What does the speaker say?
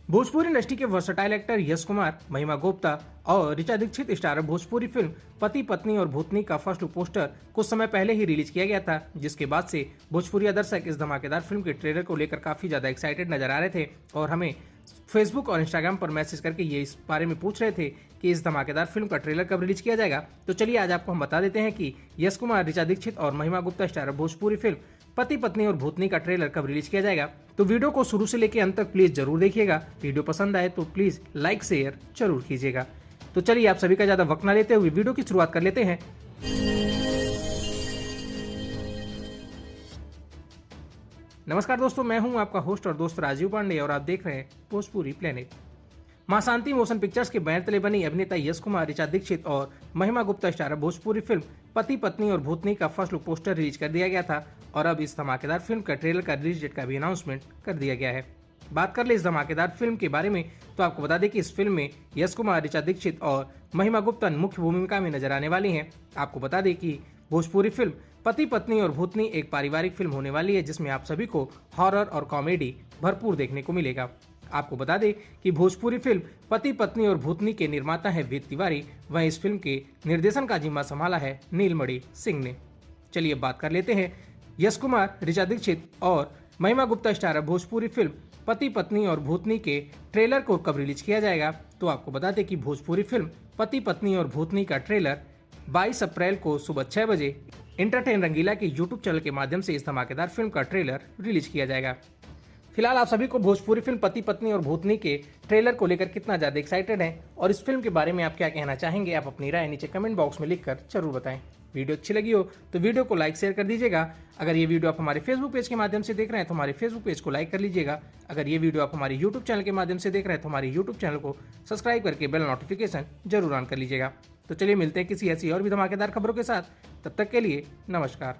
Bhojpuri industry के versatile actor Yash Kumar, महिमा गुप्ता और ऋचा दीक्षित स्टार भोजपुरी फिल्म पति पत्नी और भूतनी का फर्स्ट लुक पोस्टर कुछ समय पहले ही रिलीज किया गया था, जिसके बाद से भोजपुरी दर्शक इस धमाकेदार फिल्म के ट्रेलर को लेकर काफी ज्यादा एक्साइटेड नजर आ रहे थे और हमें फेसबुक और इंस्टाग्राम पर मैसेज करके ये इस बारे में पूछ रहे थे कि इस धमाकेदार फिल्म का ट्रेलर कब रिलीज किया जाएगा। तो चलिए आज आपको हम बता देते हैं कि यश कुमार, ऋचा दीक्षित और महिमा गुप्ता स्टार भोजपुरी फिल्म पति पत्नी और भूतनी का ट्रेलर कब रिलीज किया जाएगा। तो वीडियो को शुरू से लेकर अंत तक प्लीज जरूर देखिएगा। वीडियो पसंद आए तो प्लीज लाइक शेयर जरूर कीजिएगा। तो चलिए आप सभी का ज्यादा वक्त न लेते हुए वीडियो की शुरुआत कर लेते हैं। नमस्कार दोस्तों, मैं हूं आपका होस्ट और दोस्त राजीव पांडे और आप देख रहे हैं भोजपुरी प्लेनेट। मां शांति मोशन पिक्चर्स के बैनर तले बनी अभिनेता यश कुमार, ऋचा दीक्षित और महिमा गुप्ता स्टारर भोजपुरी फिल्म पति पत्नी और भूतनी का फर्स्ट लुक पोस्टर रिलीज कर दिया गया था और अब इस धमाकेदार फिल्म का ट्रेलर का रिलीज डेट का भी अनाउंसमेंट कर दिया गया है। बात कर ले इस धमाकेदार फिल्म के बारे में तो आपको बता दें कि इस फिल्म में यश कुमार, ऋचा दीक्षित और महिमा गुप्ता मुख्य भूमिका में नजर आने वाली हैं। आपको बता दें कि भोजपुरी फिल्म पति पत्नी और भूतनी एक पारिवारिक फिल्म होने वाली है, जिसमें आप सभी को हॉरर और कॉमेडी भरपूर देखने को मिलेगा। आपको बता दें कि भोजपुरी फिल्म पति पत्नी और भूतनी के निर्माता है वेद तिवारी, वहीं इस फिल्म के निर्देशन का जिम्मा संभाला है नीलमणि सिंह ने। चलिए अब बात कर लेते हैं यश कुमार, ऋचा दीक्षित और महिमा गुप्ता स्टारर भोजपुरी फिल्म पति पत्नी और भूतनी के ट्रेलर को कब रिलीज किया जाएगा। तो आपको बता दें कि भोजपुरी फिल्म पति पत्नी और भूतनी का ट्रेलर 22 अप्रैल को सुबह 6 बजे एंटरटेन रंगीला के यूट्यूब चैनल के माध्यम से इस धमाकेदार फिल्म का ट्रेलर रिलीज किया जाएगा। फिलहाल आप सभी को भोजपुरी फिल्म पति पत्नी और भूतनी के ट्रेलर को लेकर कितना ज्यादा एक्साइटेड हैं और इस फिल्म के बारे में आप क्या कहना चाहेंगे, आप अपनी राय नीचे कमेंट बॉक्स में लिखकर जरूर बताएं। वीडियो अच्छी लगी हो तो वीडियो को लाइक शेयर कर दीजिएगा। अगर ये वीडियो आप हमारे फेसबुक पेज के माध्यम से देख रहे हैं तो हमारे फेसबुक पेज को लाइक कर लीजिएगा। अगर ये वीडियो आप हमारे यूट्यूब चैनल के माध्यम से देख रहे हैं तो हमारे यूट्यूब चैनल को सब्सक्राइब करके बेल नोटिफिकेशन जरूर ऑन कर लीजिएगा। तो चलिए मिलते हैं किसी ऐसी और भी धमाकेदार खबरों के साथ। तब तक के लिए नमस्कार।